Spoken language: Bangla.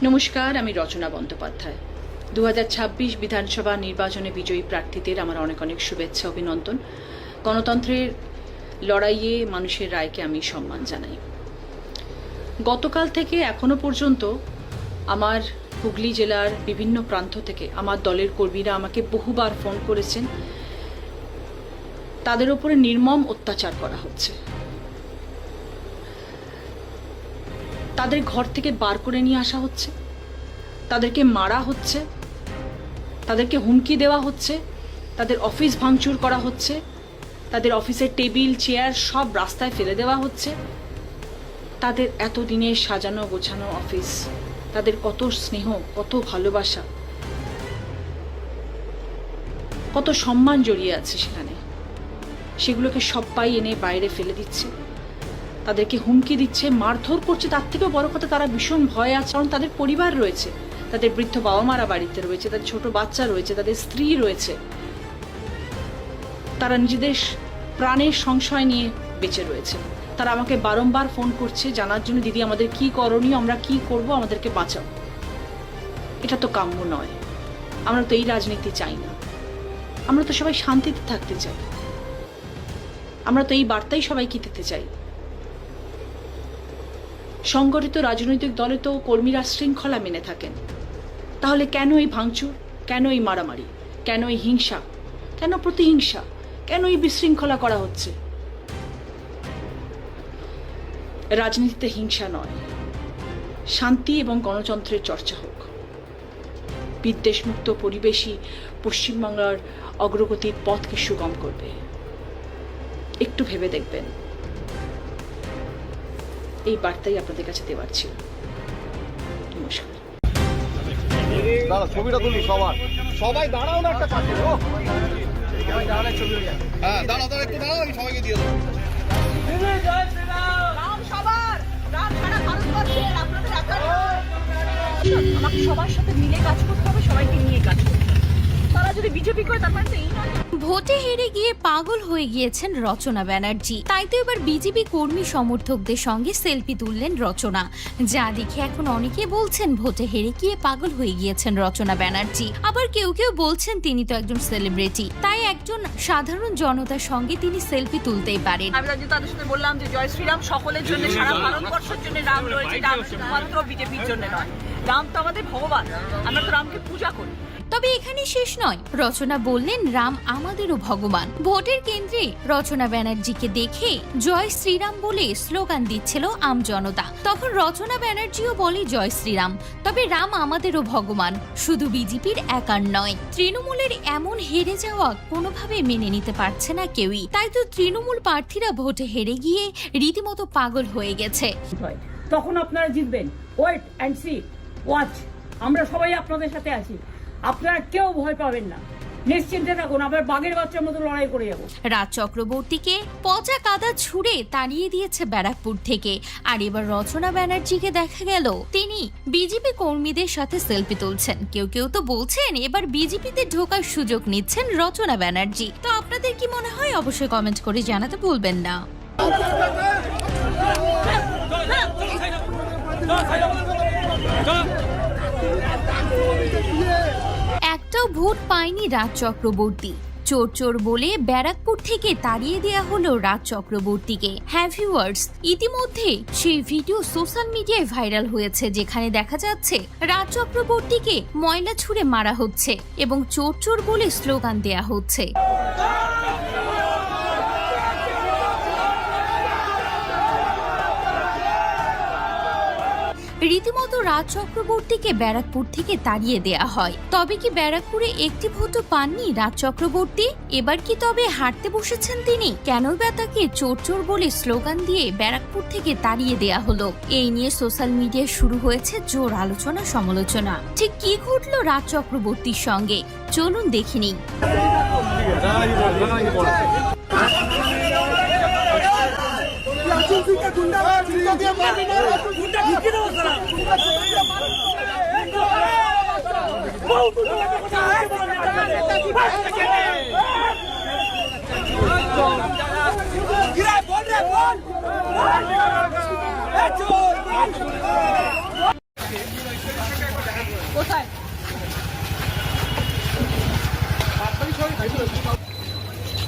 নমস্কার, আমি রচনা বন্দ্যোপাধ্যায়। 2026 বিধানসভা নির্বাচনে বিজয়ী প্রার্থীদের আমার অনেক অনেক শুভেচ্ছা, অভিনন্দন। গণতন্ত্রের লড়াইয়ে মানুষের রায়কে আমি সম্মান জানাই। গতকাল থেকে এখনো পর্যন্ত আমার হুগলি জেলার বিভিন্ন প্রান্ত থেকে আমার দলের কর্মীরা আমাকে বহুবার ফোন করেছেন। তাদের উপরে নির্মম অত্যাচার করা হচ্ছে, তাদের ঘর থেকে বার করে নিয়ে আসা হচ্ছে, তাদেরকে মারা হচ্ছে, তাদেরকে হুমকি দেওয়া হচ্ছে, তাদের অফিস ভাঙচুর করা হচ্ছে, তাদের অফিসের টেবিল চেয়ার সব রাস্তায় ফেলে দেওয়া হচ্ছে। তাদের এতদিনের সাজানো গোছানো অফিস, তাদের কত স্নেহ, কত ভালোবাসা, কত সম্মান জড়িয়ে আছে সেখানে, সেগুলোকে সবাই এনে বাইরে ফেলে দিচ্ছে, তাদেরকে হুমকি দিচ্ছে, মারধর করছে। তার থেকেও বড় কথা, তারা ভীষণ ভয়ে আছে, কারণ তাদের পরিবার রয়েছে, তাদের বৃদ্ধ বাবা মারা বাড়িতে রয়েছে, তাদের ছোট বাচ্চা রয়েছে, তাদের স্ত্রী রয়েছে। তারা নিজেদের প্রাণের সংশয় নিয়ে বেঁচে রয়েছে। তারা আমাকে বারংবার ফোন করছে জানার জন্য, দিদি আমাদের কি করণীয়, আমরা কি করব, আমাদেরকে বাঁচাও। এটা তো কাম্য নয়। আমরা তো এই রাজনীতি চাই না। আমরা তো সবাই শান্তিতে থাকতে চাই। আমরা তো এই বার্তাই সবাইকে দিতে চাই। সংগঠিত রাজনৈতিক দলে তো কর্মীরা শৃঙ্খলা মেনে থাকেন, তাহলে কেন এই ভাঙচুর, কেন এই মারামারি, কেন এই হিংসা, কেন প্রতিহিংসা, কেন এই বিশৃঙ্খলা করা হচ্ছে? রাজনীতিতে হিংসা নয়, শান্তি এবং গণতন্ত্রের চর্চা হোক। বিদ্বেষমুক্ত পরিবেশই পশ্চিমবাংলার অগ্রগতির পথকে সুগম করবে। একটু ভেবে দেখবেন। এই বার্তাই আপনাদের কাছে দেওয়ার ছিল। নমস্কার। দাঁড়া, ছবিটা তুলি সবার, সবাই দাঁড়াও না একটা পাশে। হ্যাঁ, দাঁড়াও, একটু দাঁড়াও, আমি সবাইকে দিয়ে দেবো। আমাকে সবার সাথে মিলে কাজ করতে হবে, সবাইকে নিয়ে কাজ করতে হবে। তারা যদি বিজেপি করে তার মানে এই নয়। ভোটে হেরে গিয়ে পাগল হয়ে গিয়েছেন রচনা ব্যানার্জি। তাই তো এবার বিজেপি কর্মী সমর্থকদের সঙ্গে সেলফি তুললেন রচনা, যা দেখে এখন অনেকে বলছেন ভোটে হেরে গিয়ে পাগল হয়ে গিয়েছেন রচনা ব্যানার্জি। আবার কেউ কেউ বলছেন তিনি তো একজন সেলিব্রিটি, তাই একজন সাধারণ জনতার সঙ্গে তিনি সেলফি তুলতেই পারেন। আমি তাদের সাথে বললাম যে জয় শ্রীরাম সকলের জন্য, সারা ভারতবর্ষের জন্য রাম রয়েছে, রাম শুধুমাত্র বিজেপির জন্য নয়। রাম তো আমাদের ভগবান, আমরা তো রামকে পূজা করি। তবে এখানে শেষ নয়, রচনা বললেন রাম আমাদেরও ভগবান। ভোটের কেন্দ্রে রচনা ব্যানার্জিকে দেখে জয় শ্রীরাম বলে স্লোগান দিচ্ছিল আমজনতা। তখন রচনা ব্যানার্জিও বলে জয় শ্রীরাম, তবে রাম আমাদেরও ভগবান, শুধু বিজেপির একার নয়। তৃণমূলের এমন হেরে যাওয়া কোনোভাবে মেনে নিতে পারছে না কেউই। তাই তো তৃণমূল প্রার্থীরা ভোটে হেরে গিয়ে রীতিমতো পাগল হয়ে গেছে। তখন আপনারা জিতবেন। Wait and see, watch. আমরা সবাই আপনাদের সাথে আছি, আপনারা কেউ ভয় পাবেন না, নিশ্চিন্তে থাকুন, আবার বাঘের বাচ্চার মতো লড়াই করে যাবো। রাজ চক্রবর্তীকে পচা কাদা ছুঁড়ে তাড়িয়ে দিয়েছে ব্যারাকপুর থেকে। আর এবার রচনা ব্যানার্জিকে দেখা গেল তিনি বিজেপি কর্মীদের সাথে সেলফি তুলছেন। কেউ কেউ তো বলছেন এবার বিজেপিতে ঢোকার সুযোগ নিচ্ছেন রচনা ব্যানার্জি। তো আপনাদের কি মনে হয় অবশ্যই কমেন্ট করে জানাতে ভুলবেন না। একটাও ভোট পায়নি রাজ চক্রবর্তী। চোর চোর বলে ব্যারাকপুর থেকে তাড়িয়ে দেয়া হলো রাজ চক্রবর্তীকে। হ্যাঁ ভিউয়ার্স, ইতিমধ্যে সেই ভিডিও সোশ্যাল মিডিয়ায় ভাইরাল হয়েছে, যেখানে দেখা যাচ্ছে রাজ চক্রবর্তীকে ময়লা ছুঁড়ে মারা হচ্ছে এবং চোর চোর বলে স্লোগান দেয়া হচ্ছে। রীতিমতো রাজ চক্রবর্তীকে ব্যারাকপুর থেকে তাড়িয়ে দেয়া হয়। তবে কি ব্যারাকপুরে একটি ভোটও পাননি রাজ চক্রবর্তী? এবার কি তবে হারতে বসেছেন তিনি? কেনই বা তাকে চোর চোর বলে স্লোগান দিয়ে ব্যারাকপুর থেকে তাড়িয়ে দেয়া হলো? এই নিয়ে সোশ্যাল মিডিয়ায় শুরু হয়েছে জোর আলোচনা সমালোচনা। ঠিক কি ঘটলো রাজ চক্রবর্তীর সঙ্গে, চলুন দেখে নিই। কোথায়